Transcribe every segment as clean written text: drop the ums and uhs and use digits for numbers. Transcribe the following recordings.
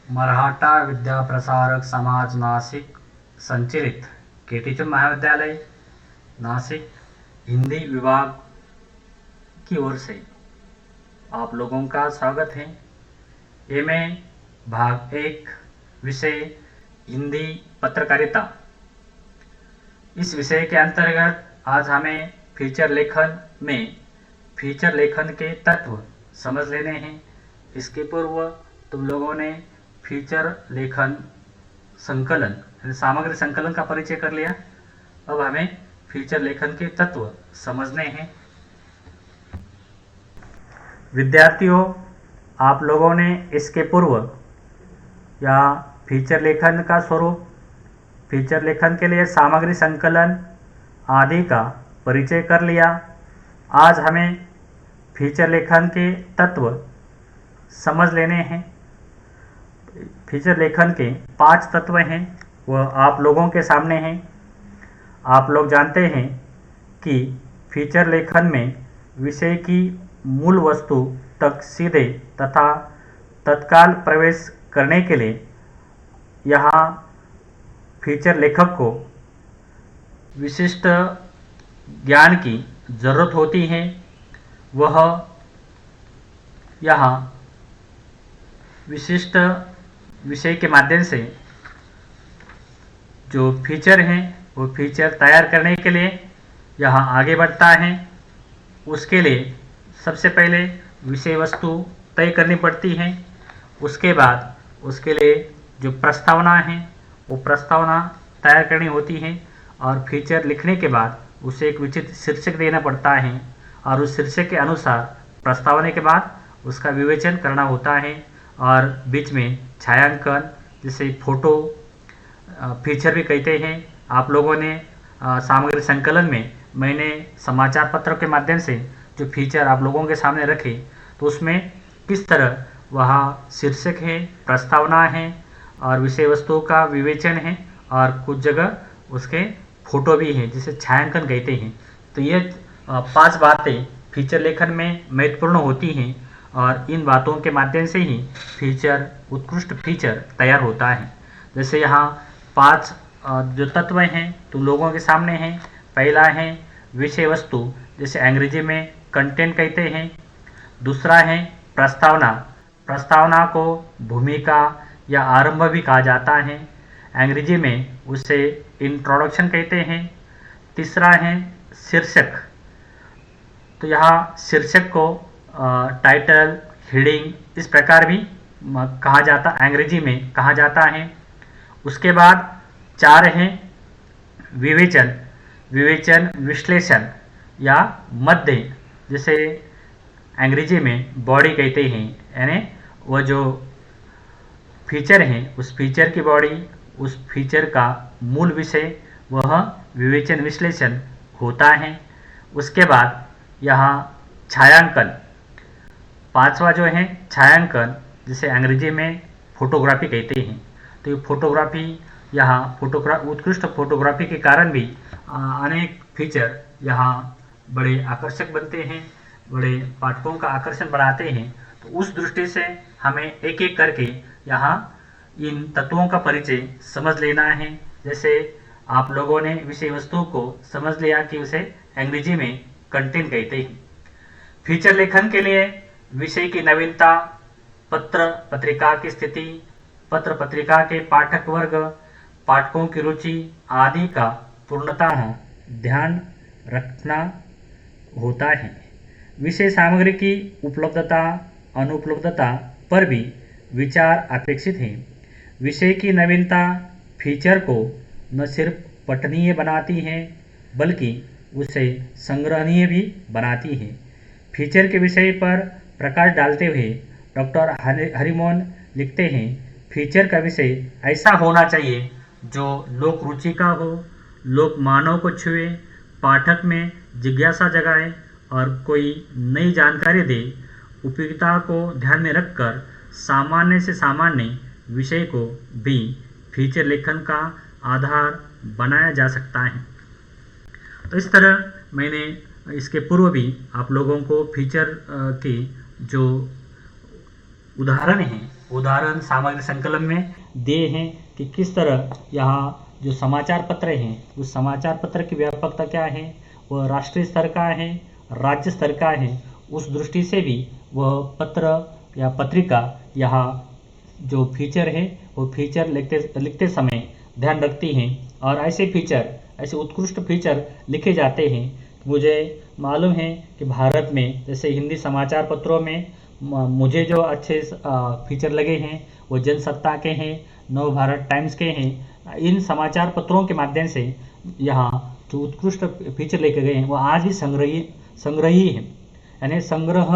मराठा विद्या प्रसारक समाज नासिक संचलित केटीचंद महाविद्यालय नासिक हिंदी विभाग की ओर से आप लोगों का स्वागत है। ये मैं भाग 1 विषय हिंदी पत्रकारिता, इस विषय के अंतर्गत आज हमें फीचर लेखन में फीचर लेखन के तत्व समझ लेने हैं। इसके पूर्व तुम लोगों ने फीचर लेखन संकलन सामग्री संकलन का परिचय कर लिया। अब हमें फीचर लेखन के तत्व समझने हैं। विद्यार्थियों, आप लोगों ने इसके पूर्व या फीचर लेखन का स्वरूप, फीचर लेखन के लिए सामग्री संकलन आदि का परिचय कर लिया। आज हमें फीचर लेखन के तत्व समझ लेने हैं। फीचर लेखन के 5 तत्व हैं, वह आप लोगों के सामने हैं। आप लोग जानते हैं कि फीचर लेखन में विषय की मूल वस्तु तक सीधे तथा तत्काल प्रवेश करने के लिए यहाँ फीचर लेखक को विशिष्ट ज्ञान की जरूरत होती है। वह यहाँ विशिष्ट विषय के माध्यम से जो फीचर हैं वो फीचर तैयार करने के लिए यहाँ आगे बढ़ता है। उसके लिए सबसे पहले विषय वस्तु तय करनी पड़ती है। उसके बाद उसके लिए जो प्रस्तावना है वो प्रस्तावना तैयार करनी होती है और फीचर लिखने के बाद उसे एक उचित शीर्षक देना पड़ता है और उस शीर्षक के अनुसार प्रस्तावना के बाद उसका विवेचन करना होता है और बीच में छायांकन, जिसे फोटो फीचर भी कहते हैं। आप लोगों ने सामग्री संकलन में मैंने समाचार पत्रों के माध्यम से जो फीचर आप लोगों के सामने रखे, तो उसमें किस तरह वहाँ शीर्षक है, प्रस्तावना है और विषय वस्तु का विवेचन है और कुछ जगह उसके फोटो भी हैं, जिसे छायांकन कहते हैं। तो ये 5 बातें फीचर लेखन में महत्वपूर्ण होती हैं और इन बातों के माध्यम से ही फीचर, उत्कृष्ट फीचर तैयार होता है। जैसे यहाँ 5 जो तत्व हैं तुम लोगों के सामने हैं। पहला है विषय वस्तु, जिसे अंग्रेजी में कंटेंट कहते हैं। दूसरा है प्रस्तावना, प्रस्तावना को भूमिका या आरंभ भी कहा जाता है, अंग्रेजी में उसे इंट्रोडक्शन कहते हैं। तीसरा है शीर्षक, तो यहाँ शीर्षक को टाइटल, हेडिंग इस प्रकार भी कहा जाता, अंग्रेजी में कहा जाता है। उसके बाद 4 है विवेचन, विवेचन विश्लेषण या मध्य, जिसे अंग्रेजी में बॉडी कहते हैं। यानी वह जो फीचर है उस फीचर की बॉडी, उस फीचर का मूल विषय वह विवेचन विश्लेषण होता है। उसके बाद यहाँ छायांकन, 5वां जो है छायांकन, जिसे अंग्रेजी में फोटोग्राफी कहते हैं। तो ये फोटोग्राफी, यहाँ उत्कृष्ट फोटोग्राफी के कारण भी अनेक फीचर यहाँ बड़े आकर्षक बनते हैं, बड़े पाठकों का आकर्षण बढ़ाते हैं। तो उस दृष्टि से हमें एक एक करके यहाँ इन तत्वों का परिचय समझ लेना है। जैसे आप लोगों ने विषय वस्तु को समझ लिया कि उसे अंग्रेजी में कंटेंट कहते हैं। फीचर लेखन के लिए विषय की नवीनता, पत्र पत्रिका की स्थिति, पत्र पत्रिका के पाठक वर्ग, पाठकों की रुचि आदि का पूर्णतः ध्यान रखना होता है। विषय सामग्री की उपलब्धता, अनुपलब्धता पर भी विचार अपेक्षित है। विषय की नवीनता फीचर को न सिर्फ पठनीय बनाती है बल्कि उसे संग्रहणीय भी बनाती है। फीचर के विषय पर प्रकाश डालते हुए डॉक्टर हरिमोहन लिखते हैं, फीचर का विषय ऐसा होना चाहिए जो लोक रुचि का हो, लोक मानव को छुए, पाठक में जिज्ञासा जगाए और कोई नई जानकारी दे। उपयोगिता को ध्यान में रखकर सामान्य से सामान्य विषय को भी फीचर लेखन का आधार बनाया जा सकता है। तो इस तरह मैंने इसके पूर्व भी आप लोगों को फीचर के जो उदाहरण हैं उदाहरण सामग्री संकलन में दिए हैं कि किस तरह यहाँ जो समाचार पत्र हैं उस समाचार पत्र की व्यापकता क्या है, वह राष्ट्रीय स्तर का है, राज्य स्तर का है। उस दृष्टि से भी वह पत्र या पत्रिका यहाँ जो फीचर है वो फीचर लिखते समय ध्यान रखती हैं और ऐसे उत्कृष्ट फीचर लिखे जाते हैं। मुझे मालूम है कि भारत में जैसे हिंदी समाचार पत्रों में मुझे जो अच्छे फीचर लगे हैं वो जनसत्ता के हैं, नव भारत टाइम्स के हैं। इन समाचार पत्रों के माध्यम से यहाँ जो उत्कृष्ट फीचर लेके गए हैं वो आज भी संग्रही है, यानी संग्रह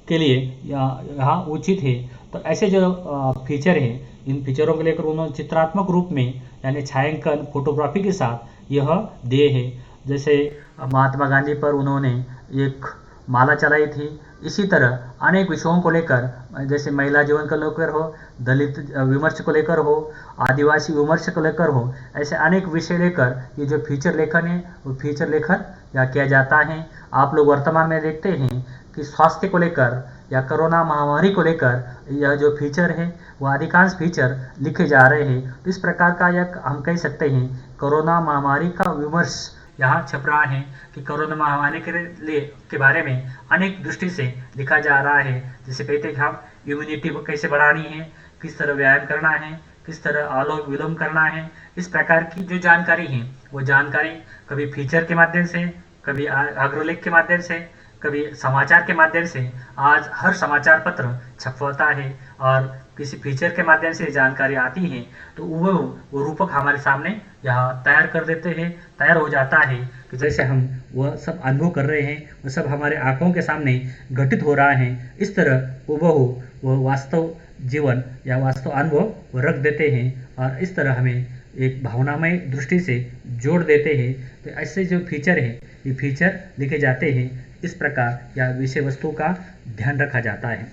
के लिए यहाँ उचित है। तो ऐसे जो फीचर हैं इन फीचरों को लेकर उन्होंने चित्रात्मक रूप में यानी छायांकन फोटोग्राफी के साथ यह दिए हैं। जैसे महात्मा गांधी पर उन्होंने एक माला चलाई थी। इसी तरह अनेक विषयों को लेकर, जैसे महिला जीवन को लेकर हो, दलित विमर्श को लेकर हो, आदिवासी विमर्श को लेकर हो, ऐसे अनेक विषय लेकर ये जो फीचर लेखन है वो फीचर लेखन या किया जाता है। आप लोग वर्तमान में देखते हैं कि स्वास्थ्य को लेकर या कोरोना महामारी को लेकर यह जो फीचर है वह अधिकांश फीचर लिखे जा रहे हैं। तो इस प्रकार का यह हम कह सकते हैं कोरोना महामारी का विमर्श यहाँ छप रहा है कि कोरोना महामारी के बारे में अनेक दृष्टि से लिखा जा रहा है। जैसे कहते हैं कि हम इम्यूनिटी को कैसे बढ़ानी है, किस तरह व्यायाम करना है, किस तरह आलोम विलोम करना है। इस प्रकार की जो जानकारी है वो जानकारी कभी फीचर के माध्यम से, कभी अग्रलेख के माध्यम से, कभी समाचार के माध्यम से आज हर समाचार पत्र छपवाता है और किसी फीचर के माध्यम से जानकारी आती है तो वो रूपक हमारे सामने यहाँ तैयार कर देते हैं। तैयार हो जाता है कि जैसे हम वह सब अनुभव कर रहे हैं वह सब हमारे आंखों के सामने घटित हो रहा है। इस तरह वो वास्तव जीवन या वास्तव अनुभव वो रख देते हैं और इस तरह हमें एक भावनामय दृष्टि से जोड़ देते हैं। तो ऐसे जो फीचर है ये फीचर लिखे जाते हैं। इस प्रकार या विषय वस्तु का ध्यान रखा जाता है।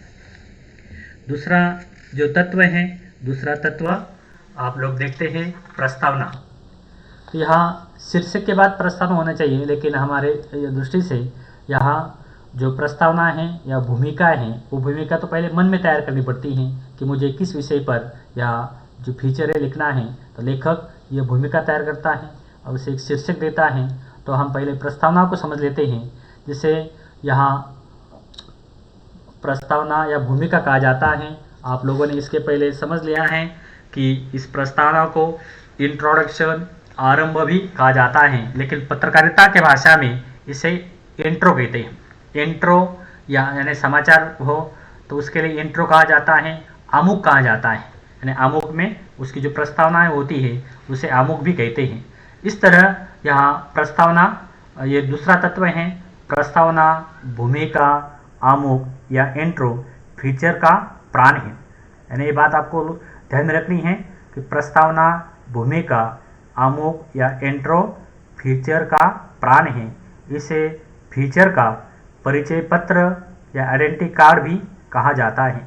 दूसरा जो तत्व है, दूसरा तत्व आप लोग देखते हैं प्रस्तावना। तो यहाँ शीर्षक के बाद प्रस्तावना होना चाहिए, लेकिन हमारे दृष्टि से यहाँ जो प्रस्तावना है या भूमिका है वो भूमिका तो पहले मन में तैयार करनी पड़ती है कि मुझे किस विषय पर या जो फीचर है लिखना है। तो लेखक ये भूमिका तैयार करता है और उसे एक शीर्षक देता है। तो हम पहले प्रस्तावना को समझ लेते हैं। जिसे यहाँ प्रस्तावना या भूमिका कहा जाता है। आप लोगों ने इसके पहले समझ लिया है कि इस प्रस्तावना को इंट्रोडक्शन, आरंभ भी कहा जाता है, लेकिन पत्रकारिता के भाषा में इसे इंट्रो कहते हैं। इंट्रो यानी समाचार हो तो उसके लिए इंट्रो कहा जाता है, आमुख कहा जाता है। यानी आमुख में उसकी जो प्रस्तावना होती है उसे आमुख भी कहते हैं। इस तरह यहाँ प्रस्तावना ये दूसरा तत्व है। प्रस्तावना, भूमिका, आमुख या इंट्रो फीचर का प्राण है। यानी ये बात आपको ध्यान में रखनी है कि प्रस्तावना, भूमिका, आमुख या इंट्रो फीचर का प्राण है। इसे फीचर का परिचय पत्र या आइडेंटिटी कार्ड भी कहा जाता है।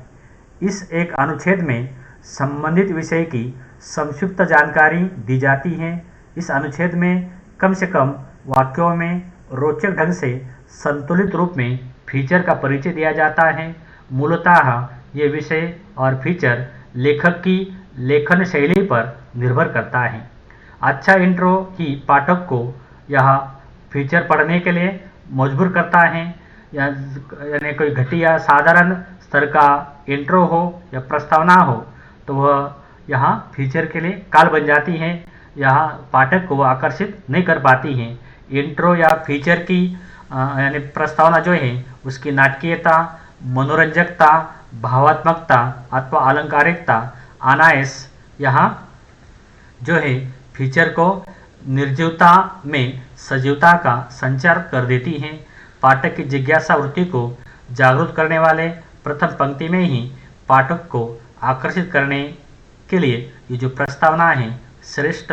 इस एक अनुच्छेद में संबंधित विषय की संक्षिप्त जानकारी दी जाती है। इस अनुच्छेद में कम से कम वाक्यों में रोचक ढंग से संतुलित रूप में फीचर का परिचय दिया जाता है। मूलतः ये विषय और फीचर लेखक की लेखन शैली पर निर्भर करता है। अच्छा इंट्रो ही पाठक को यह फीचर पढ़ने के लिए मजबूर करता है। यानी कोई घटिया साधारण स्तर का इंट्रो हो या प्रस्तावना हो तो वह यहाँ फीचर के लिए काल बन जाती है, यहाँ पाठक को आकर्षित नहीं कर पाती हैं। इंट्रो या फीचर की यानी प्रस्तावना जो है उसकी नाटकीयता, मनोरंजकता, भावात्मकता अथवा अलंकारिकता, अनायास यहाँ जो है फीचर को निर्जीवता में सजीवता का संचार कर देती है। पाठक की जिज्ञासा वृत्ति को जागरूक करने वाले प्रथम पंक्ति में ही पाठक को आकर्षित करने के लिए ये जो प्रस्तावना है श्रेष्ठ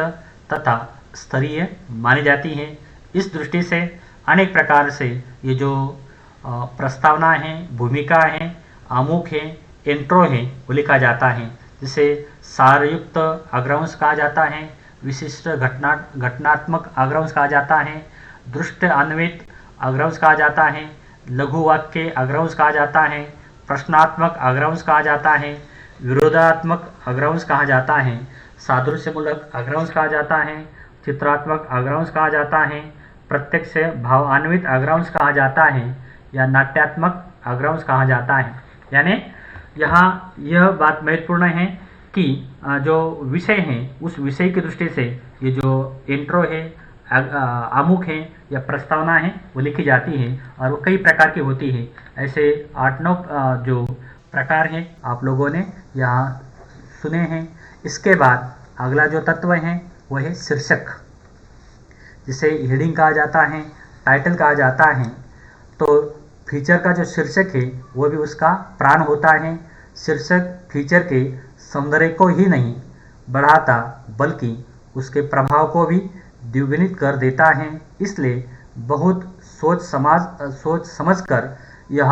तथा स्तरीय मानी जाती है। इस दृष्टि से अनेक प्रकार से ये जो प्रस्तावना है, भूमिका है, आमुख है, इंट्रो है वो लिखा जाता है। जिसे सारयुक्त अग्रंश कहा जाता है, विशिष्ट घटनात्मक अग्रंश कहा जाता है, दृष्ट अन्वित अग्रंश कहा जाता है, लघु वाक्य अग्रंश कहा जाता है, प्रश्नात्मक अग्रांश कहा जाता है, विरोधात्मक अग्रांश कहा जाता है, सादृश्यमूलक अग्रांश कहा जाता है, चित्रात्मक अग्रांश कहा जाता है, प्रत्यक्ष भावान्वित अग्रांश कहा जाता है या नाट्यात्मक अग्रांश कहा जाता है। यानी यहाँ यह बात महत्वपूर्ण है कि जो विषय है उस विषय की दृष्टि से ये जो इंट्रो है, आमुख है या प्रस्तावना है वो लिखी जाती है और वो कई प्रकार की होती है। ऐसे 8-9 जो प्रकार हैं आप लोगों ने यहाँ सुने हैं। इसके बाद अगला जो तत्व है वो है शीर्षक, जिसे हेडिंग कहा जाता है, टाइटल कहा जाता है। तो फीचर का जो शीर्षक है वो भी उसका प्राण होता है। शीर्षक फीचर के सौंदर्य को ही नहीं बढ़ाता बल्कि उसके प्रभाव को भी द्विगुणित कर देता है। इसलिए बहुत सोच समझकर यह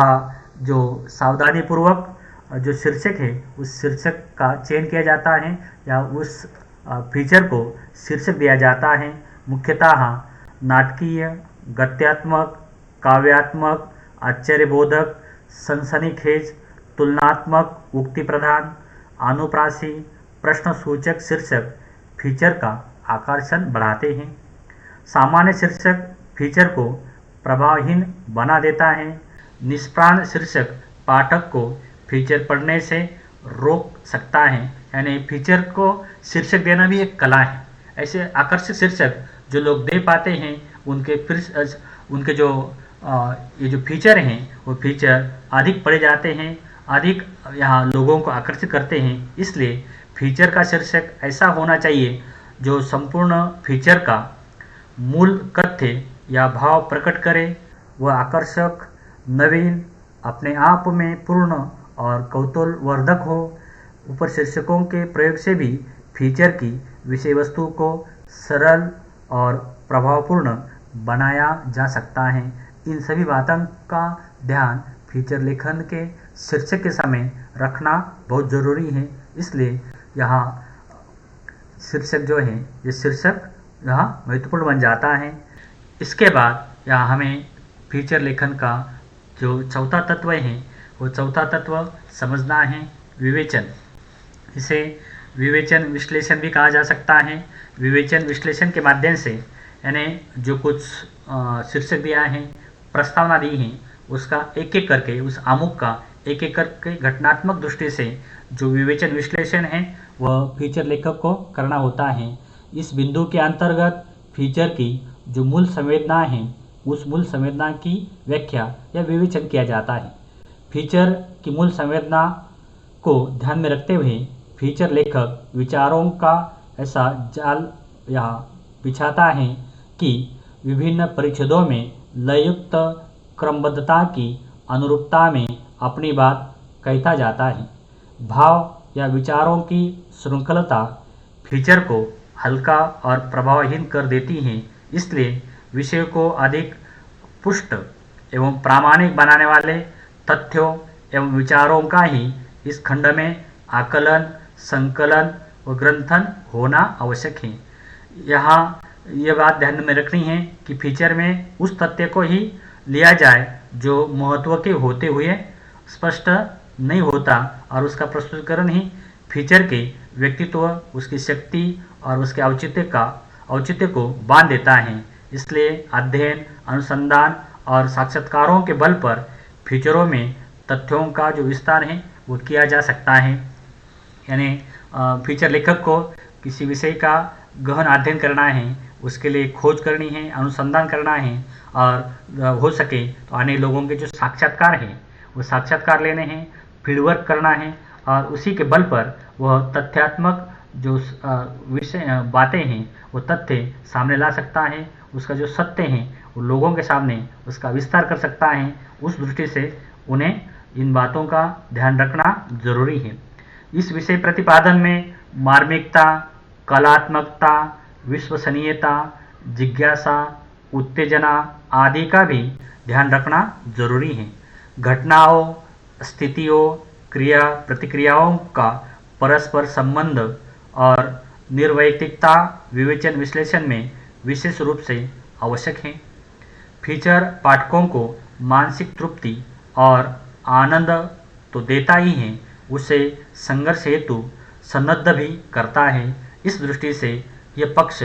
जो सावधानी पूर्वक जो शीर्षक है उस शीर्षक का चयन किया जाता है या उस फीचर को शीर्षक दिया जाता है। मुख्यतः नाटकीय, गद्यात्मक, काव्यात्मक, आश्चर्यबोधक, सनसनीखेज, तुलनात्मक, उक्ति प्रधान, अनुप्रासी, प्रश्नसूचक शीर्षक फीचर का आकर्षण बढ़ाते हैं। सामान्य शीर्षक फीचर को प्रभावहीन बना देता है। निष्प्राण शीर्षक पाठक को फीचर पढ़ने से रोक सकता है। यानी फीचर को शीर्षक देना भी एक कला है। ऐसे आकर्षक शीर्षक जो लोग दे पाते हैं उनके जो ये जो फीचर हैं वो फीचर अधिक पढ़े जाते हैं, अधिक यहाँ लोगों को आकर्षित करते हैं। इसलिए फीचर का शीर्षक ऐसा होना चाहिए जो संपूर्ण फीचर का मूल कथ्य या भाव प्रकट करे। वह आकर्षक, नवीन, अपने आप में पूर्ण और कौतूहलवर्धक हो। ऊपर शीर्षकों के प्रयोग से भी फीचर की विषय वस्तु को सरल और प्रभावपूर्ण बनाया जा सकता है। इन सभी बातों का ध्यान फीचर लेखन के शीर्षक के समय रखना बहुत ज़रूरी है। इसलिए यहाँ शीर्षक जो है ये शीर्षक यहाँ महत्वपूर्ण बन जाता है। इसके बाद यहाँ हमें फीचर लेखन का जो चौथा तत्व है वो चौथा तत्व समझना है, विवेचन। इसे विवेचन विश्लेषण भी कहा जा सकता है। विवेचन विश्लेषण के माध्यम से यानी जो कुछ शीर्षक दिया है, प्रस्तावना दी है, उसका एक एक करके उस आमुख का एक एक करके घटनात्मक दृष्टि से जो विवेचन विश्लेषण है वह फीचर लेखक को करना होता है। इस बिंदु के अंतर्गत फीचर की जो मूल संवेदना है उस मूल संवेदना की व्याख्या या विवेचन किया जाता है। फीचर की मूल संवेदना को ध्यान में रखते हुए फीचर लेखक विचारों का ऐसा जाल या बिछाता है कि विभिन्न परिच्छेदों में लययुक्त क्रमबद्धता की अनुरूपता में अपनी बात कहता जाता है। भाव या विचारों की श्रृंखलता फीचर को हल्का और प्रभावहीन कर देती है। इसलिए विषय को अधिक पुष्ट एवं प्रामाणिक बनाने वाले तथ्यों एवं विचारों का ही इस खंड में आकलन, संकलन व ग्रंथन होना आवश्यक है। यहाँ ये बात ध्यान में रखनी है कि फीचर में उस तथ्य को ही लिया जाए जो महत्व के होते हुए स्पष्ट नहीं होता और उसका प्रस्तुतिकरण ही फीचर के व्यक्तित्व, उसकी शक्ति और उसके औचित्य को बांध देता है। इसलिए अध्ययन, अनुसंधान और साक्षात्कारों के बल पर फीचरों में तथ्यों का जो विस्तार है वो किया जा सकता है। यानी फीचर लेखक को किसी विषय का गहन अध्ययन करना है, उसके लिए खोज करनी है, अनुसंधान करना है और हो सके तो अन्य लोगों के जो साक्षात्कार हैं वो साक्षात्कार लेने हैं, फील्डवर्क करना है और उसी के बल पर वह तथ्यात्मक जो विषय बातें हैं वो तथ्य सामने ला सकता है। उसका जो सत्य है वो लोगों के सामने उसका विस्तार कर सकता है। उस दृष्टि से उन्हें इन बातों का ध्यान रखना जरूरी है। इस विषय प्रतिपादन में मार्मिकता, कलात्मकता, विश्वसनीयता, जिज्ञासा, उत्तेजना आदि का भी ध्यान रखना जरूरी है। घटनाओं, स्थितियों, क्रिया प्रतिक्रियाओं का परस्पर संबंध और निर्वैयक्तिकता विवेचन विश्लेषण में विशेष रूप से आवश्यक है। फीचर पाठकों को मानसिक तृप्ति और आनंद तो देता ही है, उसे संघर्ष हेतु सन्नद्ध भी करता है। इस दृष्टि से यह पक्ष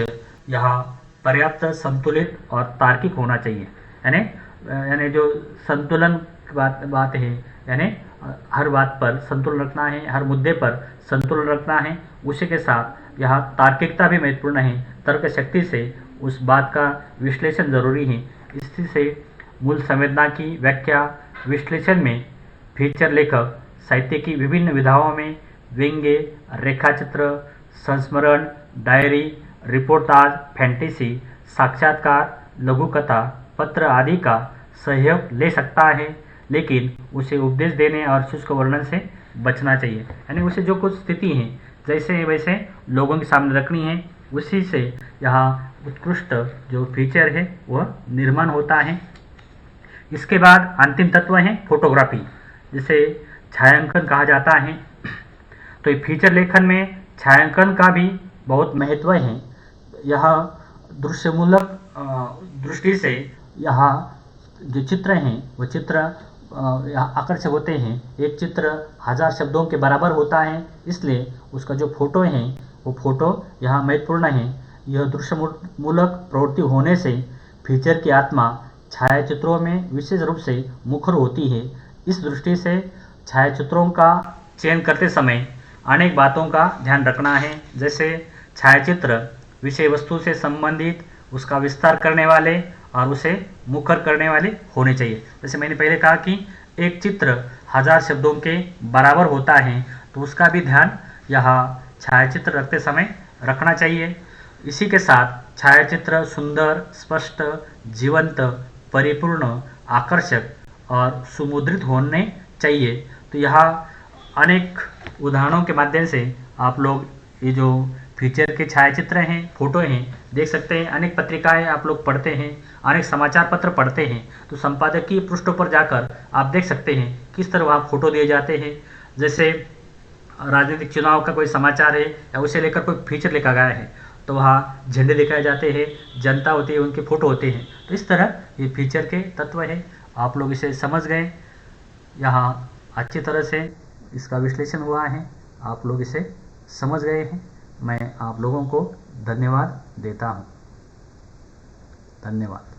यहाँ पर्याप्त संतुलित और तार्किक होना चाहिए। यानी जो संतुलन की बात है, यानी हर बात पर संतुलन रखना है, हर मुद्दे पर संतुलन रखना है। उसी के साथ यहाँ तार्किकता भी महत्वपूर्ण है। तर्क शक्ति से उस बात का विश्लेषण जरूरी है। इसी से मूल संवेदना की व्याख्या विश्लेषण में फीचर लेखक साहित्य की विभिन्न विधाओं में व्यंग्य, रेखाचित्र, संस्मरण, डायरी, रिपोर्टाज, फैंटेसी, साक्षात्कार, लघुकथा, पत्र आदि का सहयोग ले सकता है, लेकिन उसे उपदेश देने और शुष्क वर्णन से बचना चाहिए। यानी उसे जो कुछ स्थिति है जैसे वैसे लोगों के सामने रखनी है, उसी से यहाँ उत्कृष्ट जो फीचर है वह निर्माण होता है। इसके बाद अंतिम तत्व है फोटोग्राफी, जिसे छायांकन कहा जाता है। तो ये फीचर लेखन में छायांकन का भी बहुत महत्व है। यह दृश्यमूलक दृष्टि से यहाँ जो चित्र हैं वो चित्र यहाँ आकर्षक होते हैं। एक चित्र 1000 शब्दों के बराबर होता है, इसलिए उसका जो फोटो है वो फोटो यहाँ महत्वपूर्ण है। यह दृश्यमूलक प्रवृत्ति होने से फीचर की आत्मा छायाचित्रों में विशेष रूप से मुखर होती है। इस दृष्टि से छायाचित्रों का चयन करते समय अनेक बातों का ध्यान रखना है। जैसे छायाचित्र विषय वस्तु से संबंधित, उसका विस्तार करने वाले और उसे मुखर करने वाले होने चाहिए। जैसे मैंने पहले कहा कि एक चित्र 1000 शब्दों के बराबर होता है, तो उसका भी ध्यान यहाँ छायाचित्र रखते समय रखना चाहिए। इसी के साथ छायाचित्र सुंदर, स्पष्ट, जीवंत, परिपूर्ण, आकर्षक और सुमुद्रित होने चाहिए। तो यहाँ अनेक उदाहरणों के माध्यम से आप लोग ये जो फीचर के छायाचित्र हैं, फोटो हैं, देख सकते हैं। अनेक पत्रिकाएं आप लोग पढ़ते हैं, अनेक समाचार पत्र पढ़ते हैं, तो संपादकीय पृष्ठों पर जाकर आप देख सकते हैं किस तरह वहाँ फोटो दिए जाते हैं। जैसे राजनीतिक चुनाव का कोई समाचार है या उसे लेकर कोई फीचर लिखा गया है, तो वहाँ झंडे दिखाए जाते हैं, जनता होती है, उनके फोटो होते हैं। तो इस तरह ये फीचर के तत्व है। आप लोग इसे समझ गए, यहाँ अच्छी तरह से इसका विश्लेषण हुआ है, आप लोग इसे समझ गए हैं। मैं आप लोगों को धन्यवाद देता हूँ। धन्यवाद।